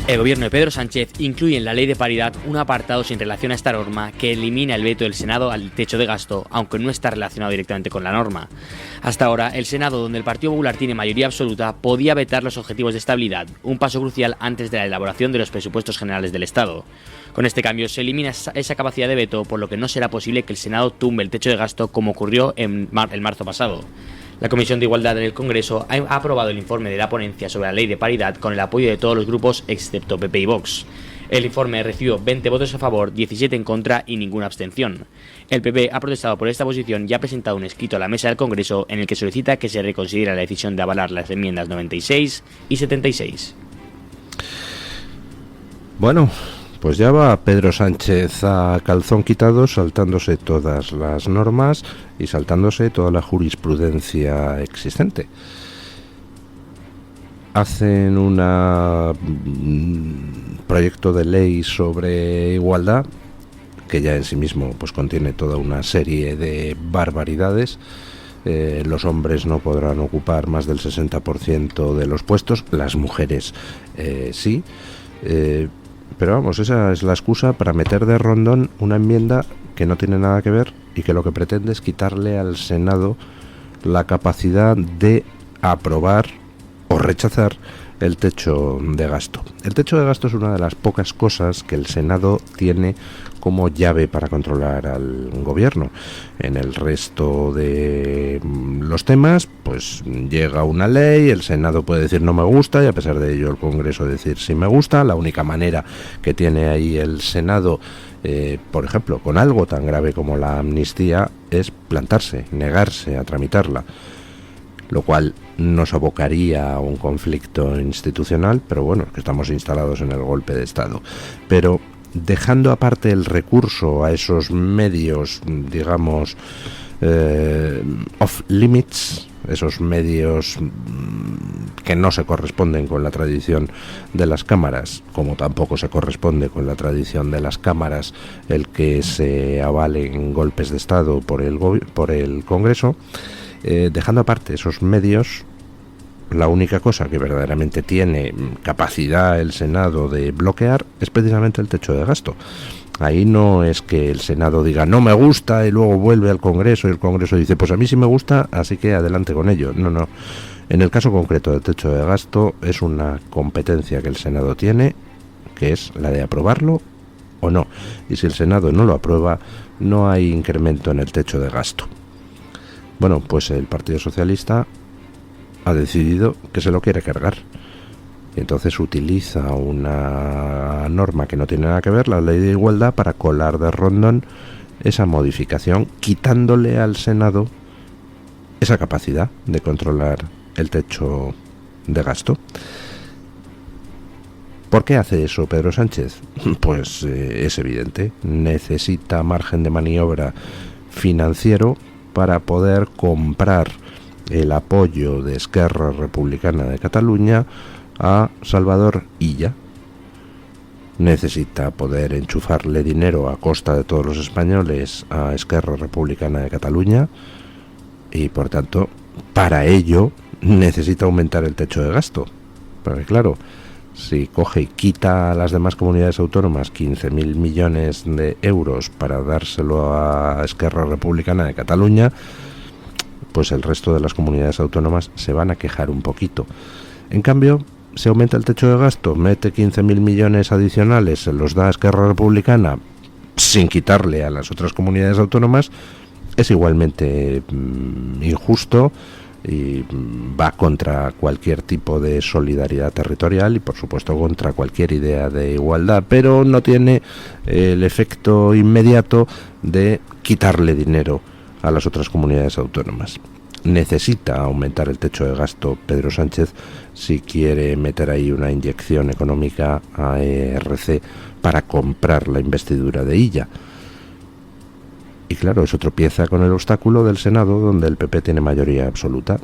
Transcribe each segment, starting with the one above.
El gobierno de Pedro Sánchez incluye en la ley de paridad un apartado sin relación a esta norma que elimina el veto del Senado al techo de gasto, aunque no está relacionado directamente con la norma. Hasta ahora, el Senado, donde el Partido Popular tiene mayoría absoluta, podía vetar los objetivos de estabilidad, un paso crucial antes de la elaboración de los presupuestos generales del Estado. Con este cambio se elimina esa capacidad de veto, por lo que no será posible que el Senado tumbe el techo de gasto como ocurrió en marzo pasado. La Comisión de Igualdad en el Congreso ha aprobado el informe de la ponencia sobre la ley de paridad con el apoyo de todos los grupos excepto PP y Vox. El informe recibió 20 votos a favor, 17 en contra y ninguna abstención. El PP ha protestado por esta posición y ha presentado un escrito a la mesa del Congreso en el que solicita que se reconsidere la decisión de avalar las enmiendas 96 y 76. Bueno, pues ya va Pedro Sánchez a calzón quitado, saltándose todas las normas y saltándose toda la jurisprudencia existente. Hacen un proyecto de ley sobre igualdad que ya en sí mismo pues contiene toda una serie de barbaridades. Los hombres no podrán ocupar más del 60% de los puestos, las mujeres sí. Pero vamos, esa es la excusa para meter de rondón una enmienda que no tiene nada que ver y que lo que pretende es quitarle al Senado la capacidad de aprobar o rechazar el techo de gasto. El techo de gasto es una de las pocas cosas que el Senado tiene como llave para controlar al gobierno. En el resto de los temas, pues llega una ley, el Senado puede decir no me gusta y a pesar de ello el Congreso decir sí me gusta. La única manera que tiene ahí el Senado, por ejemplo, con algo tan grave como la amnistía, es plantarse, negarse a tramitarla, lo cual nos abocaría a un conflicto institucional, pero bueno, que estamos instalados en el golpe de Estado. Pero dejando aparte el recurso a esos medios, digamos, off limits, esos medios que no se corresponden con la tradición de las cámaras, como tampoco se corresponde con la tradición de las cámaras el que se avalen golpes de Estado por el Congreso, dejando aparte esos medios, la única cosa que verdaderamente tiene capacidad el Senado de bloquear es precisamente el techo de gasto. Ahí no es que el Senado diga no me gusta y luego vuelve al Congreso y el Congreso dice pues a mí sí me gusta, así que adelante con ello. No. En el caso concreto del techo de gasto es una competencia que el Senado tiene, que es la de aprobarlo o no. Y si el Senado no lo aprueba, no hay incremento en el techo de gasto. Bueno, pues el Partido Socialista ha decidido que se lo quiere cargar. Y entonces utiliza una norma que no tiene nada que ver, la ley de igualdad, para colar de rondón esa modificación, quitándole al Senado esa capacidad de controlar el techo de gasto. ¿Por qué hace eso Pedro Sánchez? Pues es evidente, necesita margen de maniobra financiero para poder comprar el apoyo de Esquerra Republicana de Cataluña a Salvador Illa. Necesita poder enchufarle dinero a costa de todos los españoles a Esquerra Republicana de Cataluña y por tanto para ello necesita aumentar el techo de gasto, porque claro, si coge y quita a las demás comunidades autónomas 15.000 millones de euros para dárselo a Esquerra Republicana de Cataluña, pues el resto de las comunidades autónomas se van a quejar un poquito. En cambio, se aumenta el techo de gasto, mete 15.000 millones adicionales, se los da a Esquerra Republicana sin quitarle a las otras comunidades autónomas, es igualmente injusto y va contra cualquier tipo de solidaridad territorial y por supuesto contra cualquier idea de igualdad, pero no tiene el efecto inmediato de quitarle dinero a las otras comunidades autónomas. Necesita aumentar el techo de gasto Pedro Sánchez si quiere meter ahí una inyección económica a ERC para comprar la investidura de Illa. Y claro, eso tropieza con el obstáculo del Senado, donde el PP tiene mayoría absoluta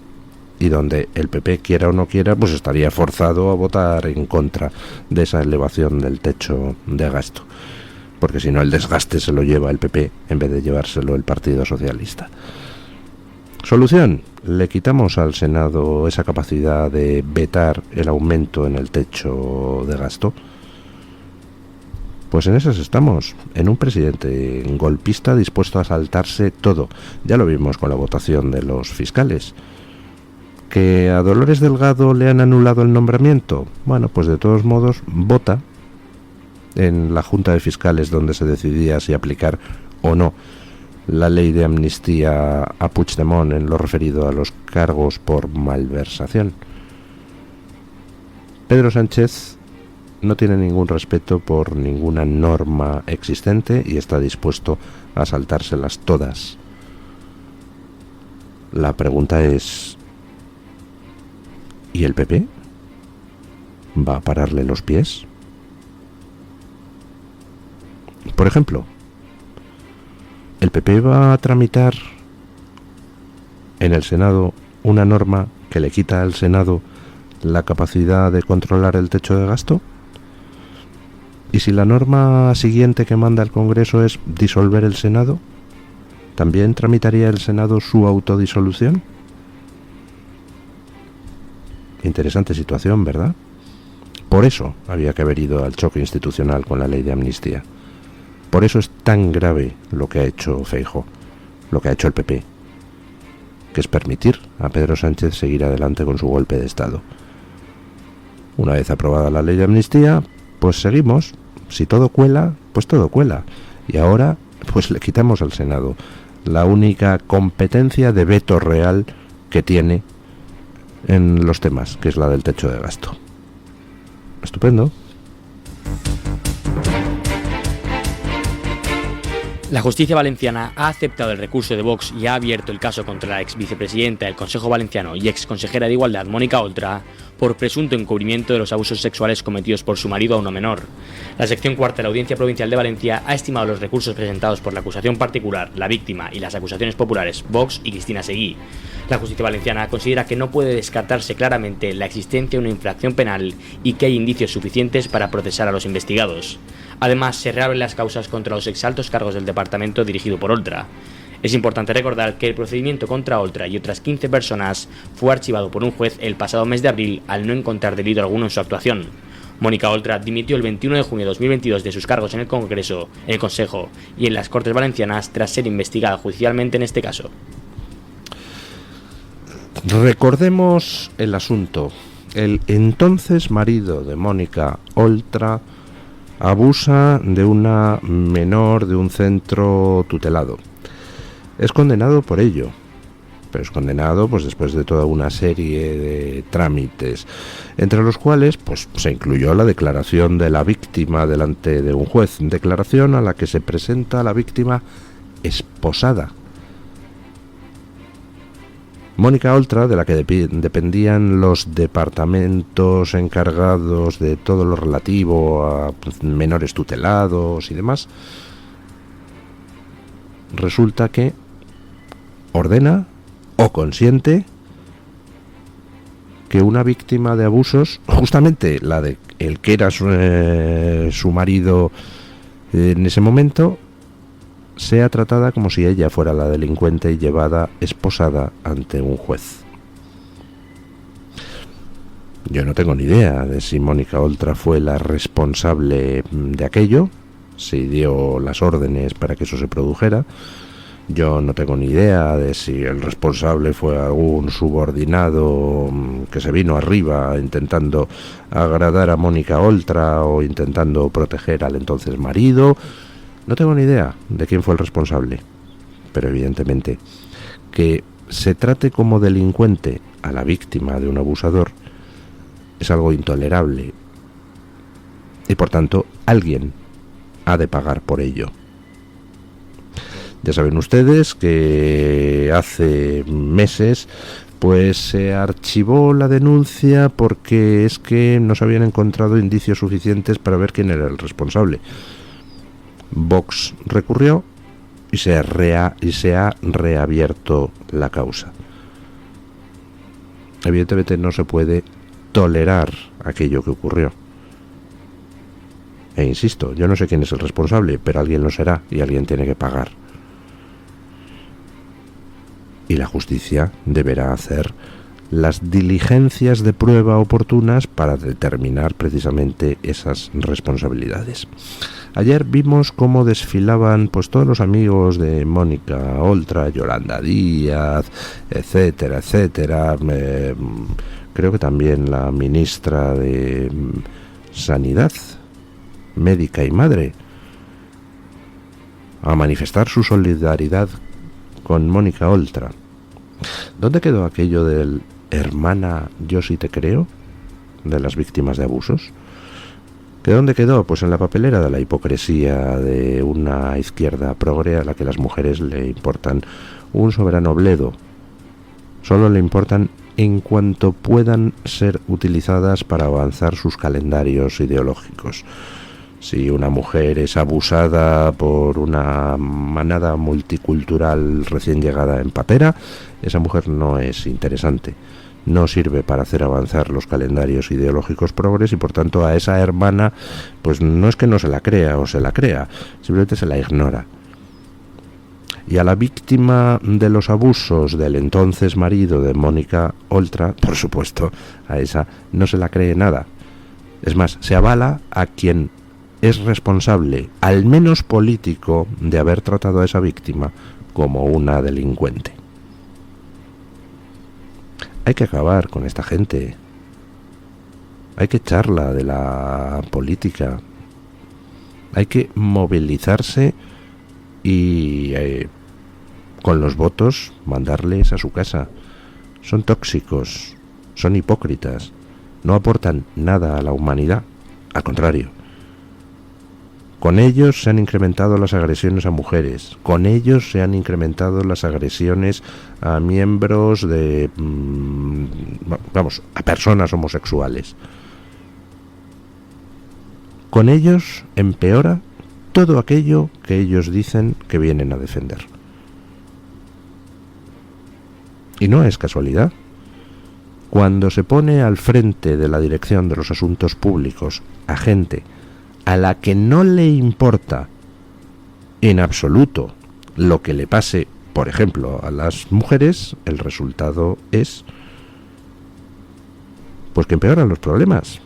y donde el PP, quiera o no quiera, pues estaría forzado a votar en contra de esa elevación del techo de gasto, porque si no el desgaste se lo lleva el PP en vez de llevárselo el Partido Socialista. Solución: le quitamos al Senado esa capacidad de vetar el aumento en el techo de gasto. Pues en esas estamos, en un presidente golpista dispuesto a saltarse todo. Ya lo vimos con la votación de los fiscales. ¿Que a Dolores Delgado le han anulado el nombramiento? Bueno, pues de todos modos vota en la Junta de Fiscales donde se decidía si aplicar o no la ley de amnistía a Puigdemont en lo referido a los cargos por malversación. Pedro Sánchez no tiene ningún respeto por ninguna norma existente y está dispuesto a saltárselas todas. La pregunta es: ¿y el PP? ¿Va a pararle los pies? Por ejemplo, ¿el PP va a tramitar en el Senado una norma que le quita al Senado la capacidad de controlar el techo de gasto? ¿Y si la norma siguiente que manda el Congreso es disolver el Senado, también tramitaría el Senado su autodisolución? Interesante situación, ¿verdad? Por eso había que haber ido al choque institucional con la ley de amnistía. Por eso es tan grave lo que ha hecho Feijóo, lo que ha hecho el PP, que es permitir a Pedro Sánchez seguir adelante con su golpe de Estado. Una vez aprobada la ley de amnistía, pues seguimos. Si todo cuela, pues todo cuela. Y ahora, pues le quitamos al Senado la única competencia de veto real que tiene en los temas, que es la del techo de gasto. Estupendo. La justicia valenciana ha aceptado el recurso de Vox y ha abierto el caso contra la ex vicepresidenta del Consejo Valenciano y ex consejera de Igualdad, Mónica Oltra, por presunto encubrimiento de los abusos sexuales cometidos por su marido a una menor. La sección cuarta de la Audiencia Provincial de Valencia ha estimado los recursos presentados por la acusación particular, la víctima y las acusaciones populares Vox y Cristina Seguí. La justicia valenciana considera que no puede descartarse claramente la existencia de una infracción penal y que hay indicios suficientes para procesar a los investigados. Además, se reabren las causas contra los exaltos cargos del departamento dirigido por Oltra. Es importante recordar que el procedimiento contra Oltra y otras 15 personas fue archivado por un juez el pasado mes de abril al no encontrar delito alguno en su actuación. Mónica Oltra dimitió el 21 de junio de 2022 de sus cargos en el Congreso, en el Consejo y en las Cortes Valencianas tras ser investigada judicialmente en este caso. Recordemos el asunto. El entonces marido de Mónica Oltra abusa de una menor de un centro tutelado. Es condenado por ello, pero es condenado pues después de toda una serie de trámites, entre los cuales pues se incluyó la declaración de la víctima delante de un juez, declaración a la que se presenta la víctima esposada. Mónica Oltra, de la que dependían los departamentos encargados de todo lo relativo a menores tutelados y demás, resulta que ordena o consiente que una víctima de abusos, justamente la de el que era su marido en ese momento, sea tratada como si ella fuera la delincuente y llevada esposada ante un juez. Yo no tengo ni idea de si Mónica Oltra fue la responsable de aquello, si dio las órdenes para que eso se produjera. Yo no tengo ni idea de si el responsable fue algún subordinado que se vino arriba intentando agradar a Mónica Oltra o intentando proteger al entonces marido. No tengo ni idea de quién fue el responsable, pero evidentemente que se trate como delincuente a la víctima de un abusador es algo intolerable y por tanto alguien ha de pagar por ello. Ya saben ustedes que hace meses pues se archivó la denuncia porque es que no se habían encontrado indicios suficientes para ver quién era el responsable. Vox recurrió y se ha reabierto la causa. Evidentemente no se puede tolerar aquello que ocurrió. E insisto, yo no sé quién es el responsable, pero alguien lo será y alguien tiene que pagar. y la justicia deberá hacer las diligencias de prueba oportunas para determinar precisamente esas responsabilidades. Ayer vimos cómo desfilaban pues todos los amigos de Mónica Oltra, Yolanda Díaz, etcétera, etcétera. Creo que también la ministra de Sanidad, médica y madre, a manifestar su solidaridad con Mónica Oltra. ¿Dónde quedó aquello del hermana, yo sí te creo, de las víctimas de abusos? ¿Que dónde quedó? Pues en la papelera de la hipocresía de una izquierda progre a la que las mujeres le importan un soberano bledo. Solo le importan en cuanto puedan ser utilizadas para avanzar sus calendarios ideológicos. Si una mujer es abusada por una manada multicultural recién llegada en patera, esa mujer no es interesante. No sirve para hacer avanzar los calendarios ideológicos progres y por tanto a esa hermana pues no es que no se la crea o se la crea, simplemente se la ignora. Y a la víctima de los abusos del entonces marido de Mónica Oltra, por supuesto, a esa no se la cree nada. Es más, se avala a quien es responsable, al menos político, de haber tratado a esa víctima como una delincuente. Hay que acabar con esta gente. Hay que echarla de la política. Hay que movilizarse y con los votos mandarles a su casa. Son tóxicos, son hipócritas, no aportan nada a la humanidad. Al contrario. Con ellos se han incrementado las agresiones a mujeres, con ellos se han incrementado las agresiones a miembros de, a personas homosexuales. Con ellos empeora todo aquello que ellos dicen que vienen a defender. Y no es casualidad. Cuando se pone al frente de la dirección de los asuntos públicos a gente a la que no le importa en absoluto lo que le pase, por ejemplo, a las mujeres, el resultado es pues que empeoran los problemas.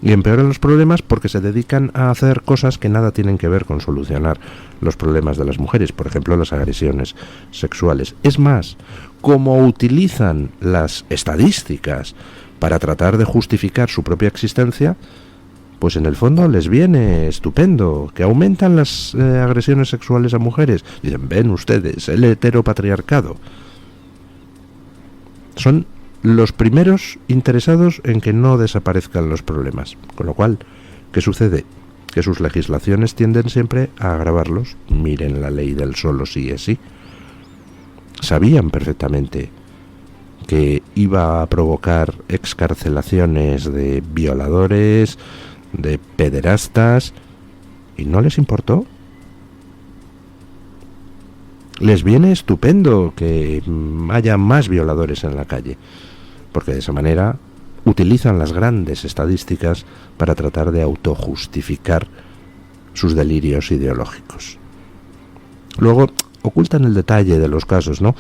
Y empeoran los problemas porque se dedican a hacer cosas que nada tienen que ver con solucionar los problemas de las mujeres, por ejemplo, las agresiones sexuales. Es más, como utilizan las estadísticas para tratar de justificar su propia existencia, pues en el fondo les viene estupendo, que aumentan las agresiones sexuales a mujeres. Dicen, ven ustedes, el heteropatriarcado. Son los primeros interesados en que no desaparezcan los problemas. Con lo cual, ¿qué sucede? Que sus legislaciones tienden siempre a agravarlos. Miren la ley del solo sí es sí. Sabían perfectamente que iba a provocar excarcelaciones de violadores, de pederastas, y no les importó. Les viene estupendo que haya más violadores en la calle, porque de esa manera utilizan las grandes estadísticas para tratar de autojustificar sus delirios ideológicos. Luego ocultan el detalle de los casos, ¿no?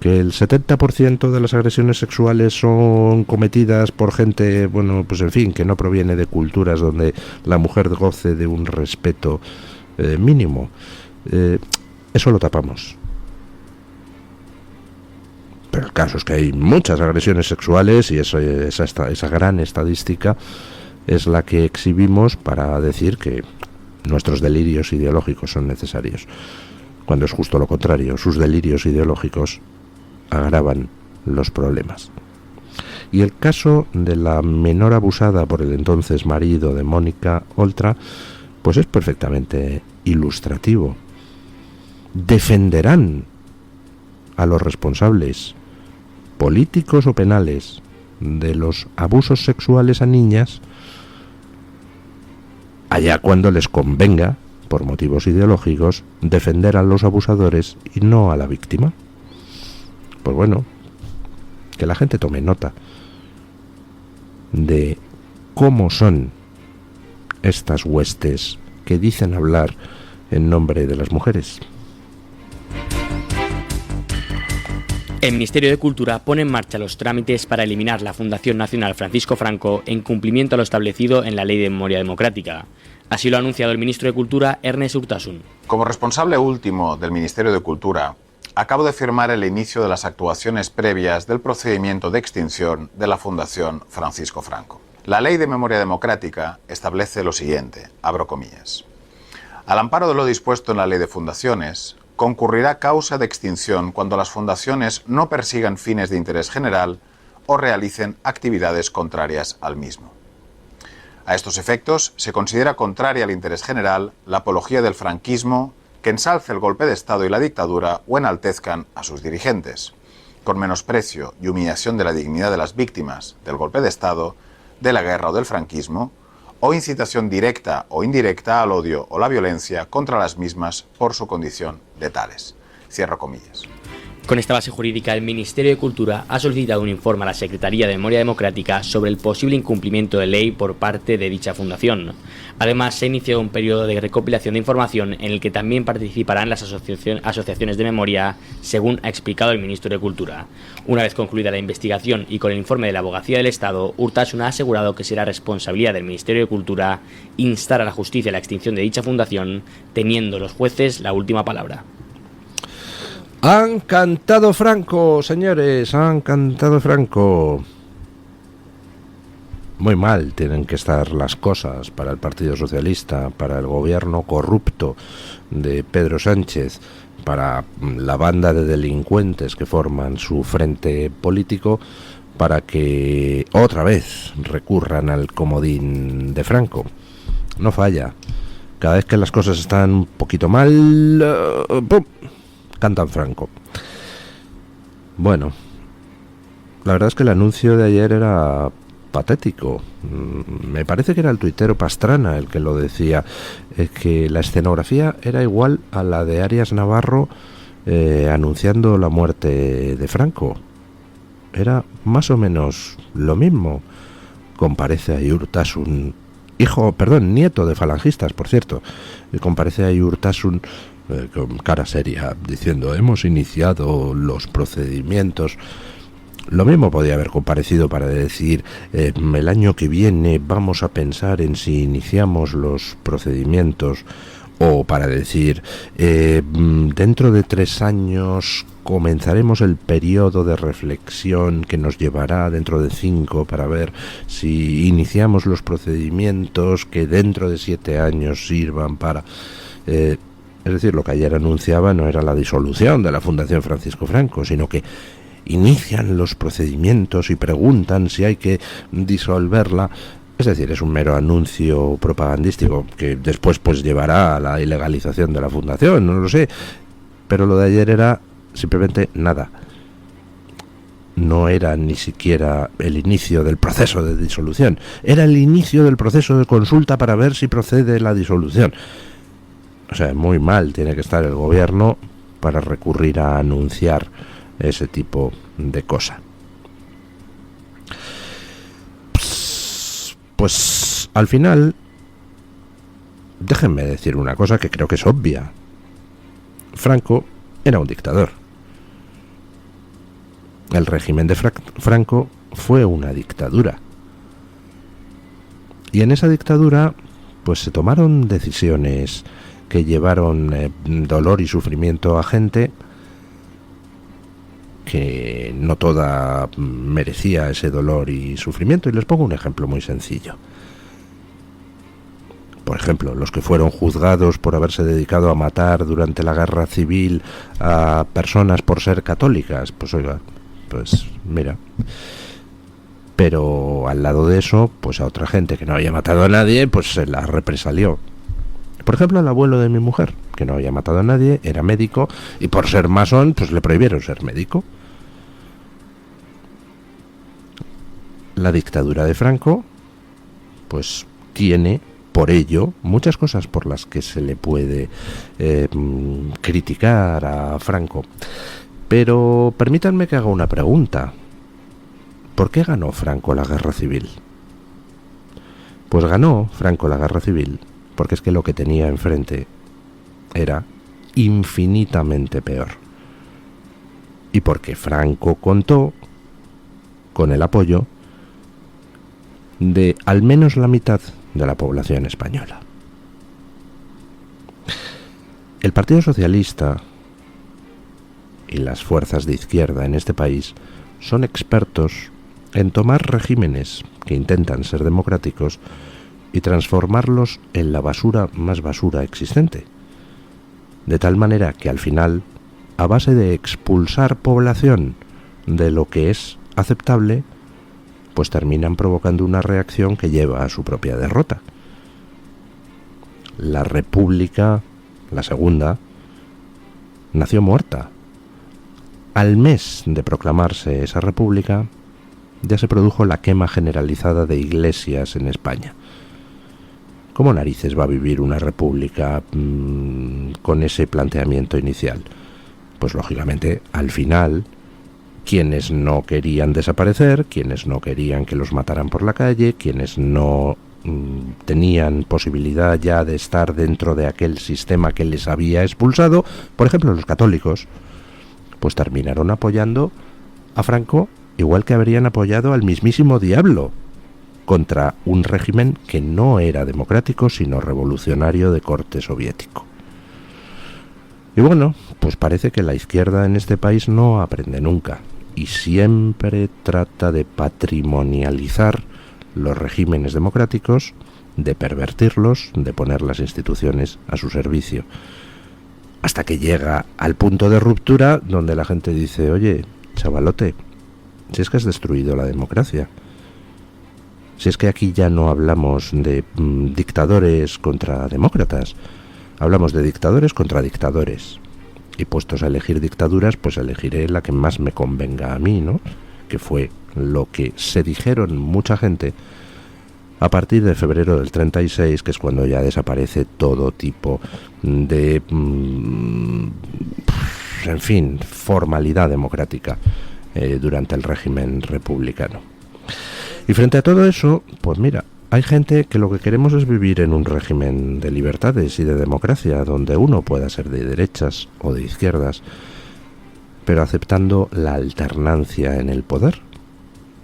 Que el 70% de las agresiones sexuales son cometidas por gente, bueno, pues en fin, que no proviene de culturas donde la mujer goce de un respeto mínimo. Eso lo tapamos. Pero el caso es que hay muchas agresiones sexuales y esa gran estadística es la que exhibimos para decir que nuestros delirios ideológicos son necesarios, cuando es justo lo contrario. Sus delirios ideológicos agravan los problemas. Y el caso de la menor abusada por el entonces marido de Mónica Oltra, pues es perfectamente ilustrativo. Defenderán a los responsables, políticos o penales, de los abusos sexuales a niñas, allá cuando les convenga, por motivos ideológicos, defender a los abusadores y no a la víctima. Pues bueno, que la gente tome nota de cómo son estas huestes que dicen hablar en nombre de las mujeres. El Ministerio de Cultura pone en marcha los trámites para eliminar la Fundación Nacional Francisco Franco en cumplimiento a lo establecido en la Ley de Memoria Democrática. Así lo ha anunciado el ministro de Cultura, Ernest Urtasun. Como responsable último del Ministerio de Cultura, acabo de firmar el inicio de las actuaciones previas del procedimiento de extinción de la Fundación Francisco Franco. La Ley de Memoria Democrática establece lo siguiente, abro comillas. Al amparo de lo dispuesto en la Ley de Fundaciones, concurrirá causa de extinción cuando las fundaciones no persigan fines de interés general o realicen actividades contrarias al mismo. A estos efectos, se considera contraria al interés general la apología del franquismo que ensalce el golpe de Estado y la dictadura o enaltezcan a sus dirigentes, con menosprecio y humillación de la dignidad de las víctimas del golpe de Estado, de la guerra o del franquismo, o incitación directa o indirecta al odio o la violencia contra las mismas por su condición de tales. Cierro comillas. Con esta base jurídica, el Ministerio de Cultura ha solicitado un informe a la Secretaría de Memoria Democrática sobre el posible incumplimiento de ley por parte de dicha fundación. Además, se ha iniciado un periodo de recopilación de información en el que también participarán las asociaciones de memoria, según ha explicado el ministro de Cultura. Una vez concluida la investigación y con el informe de la Abogacía del Estado, Urtasun ha asegurado que será responsabilidad del Ministerio de Cultura instar a la justicia la extinción de dicha fundación, teniendo los jueces la última palabra. Han cantado Franco, señores, han cantado Franco. Muy mal tienen que estar las cosas para el Partido Socialista, para el gobierno corrupto de Pedro Sánchez, para la banda de delincuentes que forman su frente político, para que otra vez recurran al comodín de Franco. No falla. Cada vez que las cosas están un poquito mal, ¡pum!, cantan Franco. Bueno, la verdad es que el anuncio de ayer era patético. Me parece que era el tuitero Pastrana el que lo decía, que la escenografía era igual a la de Arias Navarro anunciando la muerte de Franco. Era más o menos lo mismo. Comparece ahí Urtasun, nieto de falangistas, por cierto. Comparece ahí Urtasun con cara seria, diciendo: hemos iniciado los procedimientos. Lo mismo podía haber comparecido para decir: el año que viene vamos a pensar en si iniciamos los procedimientos, o para decir: dentro de 3 años comenzaremos el periodo de reflexión que nos llevará dentro de 5 para ver si iniciamos los procedimientos que dentro de 7 años sirvan para... Es decir, lo que ayer anunciaba no era la disolución de la Fundación Francisco Franco, sino que inician los procedimientos y preguntan si hay que disolverla. Es decir, es un mero anuncio propagandístico que después pues llevará a la ilegalización de la Fundación, no lo sé. Pero lo de ayer era simplemente nada. No era ni siquiera el inicio del proceso de disolución, era el inicio del proceso de consulta para ver si procede la disolución. O sea, muy mal tiene que estar el gobierno para recurrir a anunciar ese tipo de cosa. Pues al final, déjenme decir una cosa que creo que es obvia. Franco era un dictador. El régimen de Franco fue una dictadura. Y en esa dictadura, pues se tomaron decisiones que llevaron dolor y sufrimiento a gente que no toda merecía ese dolor y sufrimiento. Y les pongo un ejemplo muy sencillo. Por ejemplo, los que fueron juzgados por haberse dedicado a matar durante la guerra civil a personas por ser católicas. Pues oiga, pues mira. Pero al lado de eso, pues a otra gente que no había matado a nadie, pues se la represalió. Por ejemplo, el abuelo de mi mujer, que no había matado a nadie, era médico, y por ser masón, pues le prohibieron ser médico. La dictadura de Franco, pues tiene, por ello, muchas cosas por las que se le puede criticar a Franco. Pero permítanme que haga una pregunta. ¿Por qué ganó Franco la guerra civil? Pues ganó Franco la guerra civil porque es que lo que tenía enfrente era infinitamente peor. y porque Franco contó con el apoyo de al menos la mitad de la población española. El Partido Socialista y las fuerzas de izquierda en este país son expertos en tomar regímenes que intentan ser democráticos y transformarlos en la basura más basura existente. De tal manera que al final, a base de expulsar población de lo que es aceptable, pues terminan provocando una reacción que lleva a su propia derrota. La República, la segunda, nació muerta. Al mes de proclamarse esa república, ya se produjo la quema generalizada de iglesias en España. ¿Cómo narices va a vivir una república con ese planteamiento inicial? Pues lógicamente, al final, quienes no querían desaparecer, quienes no querían que los mataran por la calle, quienes no tenían posibilidad ya de estar dentro de aquel sistema que les había expulsado, por ejemplo los católicos, pues terminaron apoyando a Franco, igual que habrían apoyado al mismísimo diablo, contra un régimen que no era democrático, sino revolucionario de corte soviético. Y bueno, pues parece que la izquierda en este país no aprende nunca, y siempre trata de patrimonializar los regímenes democráticos, de pervertirlos, de poner las instituciones a su servicio, hasta que llega al punto de ruptura donde la gente dice: oye, chavalote, si es que has destruido la democracia, si es que aquí ya no hablamos de dictadores contra demócratas, hablamos de dictadores contra dictadores, y puestos a elegir dictaduras, pues elegiré la que más me convenga a mí, ¿no? Que fue lo que se dijeron mucha gente a partir de febrero del 36, que es cuando ya desaparece todo tipo de, en fin, formalidad democrática durante el régimen republicano. Y frente a todo eso, pues mira, hay gente que lo que queremos es vivir en un régimen de libertades y de democracia, donde uno pueda ser de derechas o de izquierdas, pero aceptando la alternancia en el poder,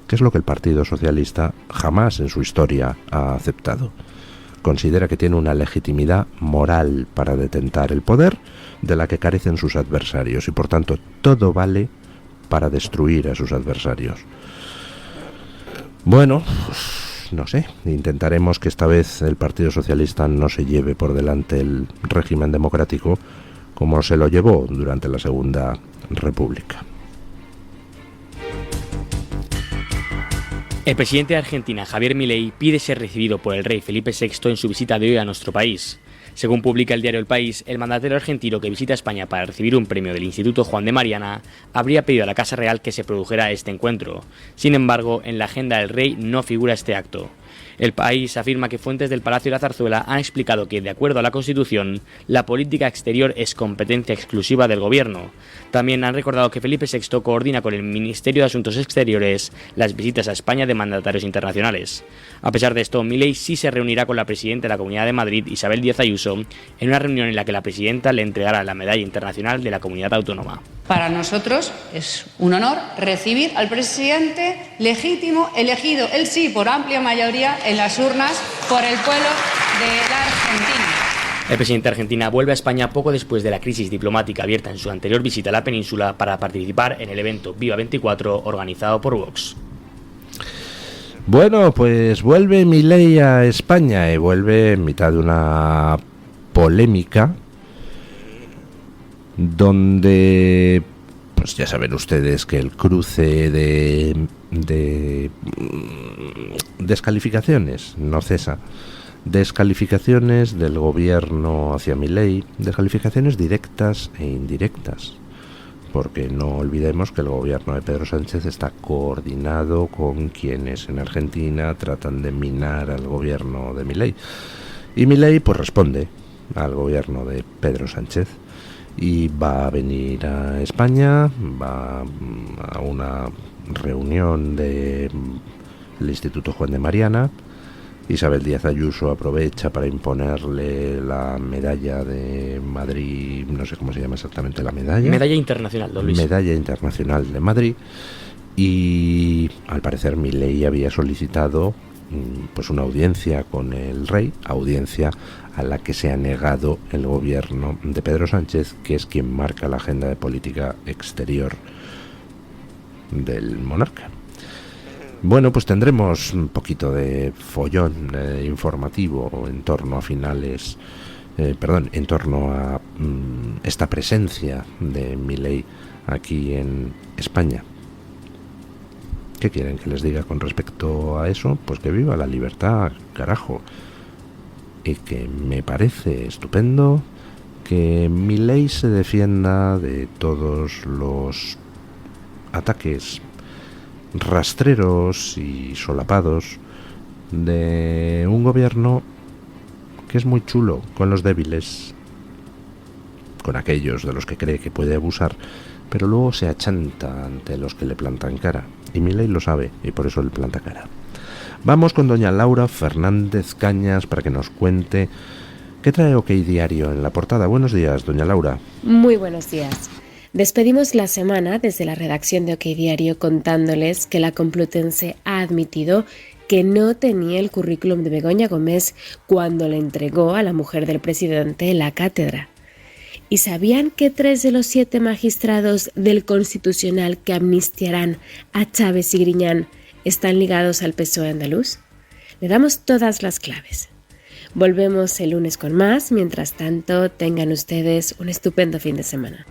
que es lo que el Partido Socialista jamás en su historia ha aceptado. Considera que tiene una legitimidad moral para detentar el poder de la que carecen sus adversarios, y por tanto todo vale para destruir a sus adversarios. Bueno, no sé, intentaremos que esta vez el Partido Socialista no se lleve por delante el régimen democrático como se lo llevó durante la Segunda República. El presidente de Argentina, Javier Milei, pide ser recibido por el rey Felipe VI en su visita de hoy a nuestro país. Según publica el diario El País, el mandatario argentino que visita España para recibir un premio del Instituto Juan de Mariana habría pedido a la Casa Real que se produjera este encuentro. Sin embargo, en la agenda del rey no figura este acto. El País afirma que fuentes del Palacio de la Zarzuela han explicado que, de acuerdo a la Constitución, la política exterior es competencia exclusiva del Gobierno. También han recordado que Felipe VI coordina con el Ministerio de Asuntos Exteriores las visitas a España de mandatarios internacionales. A pesar de esto, Milei sí se reunirá con la presidenta de la Comunidad de Madrid, Isabel Díaz Ayuso, en una reunión en la que la presidenta le entregará la Medalla Internacional de la Comunidad Autónoma. Para nosotros es un honor recibir al presidente legítimo, elegido, él sí, por amplia mayoría en las urnas por el pueblo de la Argentina. El presidente de Argentina vuelve a España poco después de la crisis diplomática abierta en su anterior visita a la península para participar en el evento Viva 24 organizado por Vox. Bueno, pues vuelve Milei a España y vuelve en mitad de una polémica donde, pues ya saben ustedes que el cruce de descalificaciones no cesa. Descalificaciones del gobierno hacia Milei, descalificaciones directas e indirectas, porque no olvidemos que el gobierno de Pedro Sánchez está coordinado con quienes en Argentina tratan de minar al gobierno de Milei, y Milei pues responde al gobierno de Pedro Sánchez y va a venir a España, va a una reunión del Instituto Juan de Mariana, Isabel Díaz Ayuso aprovecha para imponerle la medalla de Madrid, no sé cómo se llama exactamente la medalla. Medalla internacional, don Luis. Medalla internacional de Madrid. Y al parecer Milei había solicitado pues una audiencia con el rey, audiencia a la que se ha negado el gobierno de Pedro Sánchez, que es quien marca la agenda de política exterior del monarca. Bueno, pues tendremos un poquito de follón informativo en torno a en torno a esta presencia de Milei aquí en España. ¿Qué quieren que les diga con respecto a eso? Pues que viva la libertad, carajo. Y que me parece estupendo que Milei se defienda de todos los ataques rastreros y solapados de un gobierno que es muy chulo con los débiles, con aquellos de los que cree que puede abusar, pero luego se achanta ante los que le plantan cara. Y Milei lo sabe, y por eso le planta cara. Vamos con doña Laura Fernández Cañas para que nos cuente qué trae OK Diario en la portada. Buenos días, doña Laura. Muy buenos días. Despedimos la semana desde la redacción de OK Diario contándoles que la Complutense ha admitido que no tenía el currículum de Begoña Gómez cuando le entregó a la mujer del presidente la cátedra. ¿Y sabían que 3 de los 7 magistrados del Constitucional que amnistiarán a Chávez y Griñán están ligados al PSOE andaluz? Le damos todas las claves. Volvemos el lunes con más. Mientras tanto, tengan ustedes un estupendo fin de semana.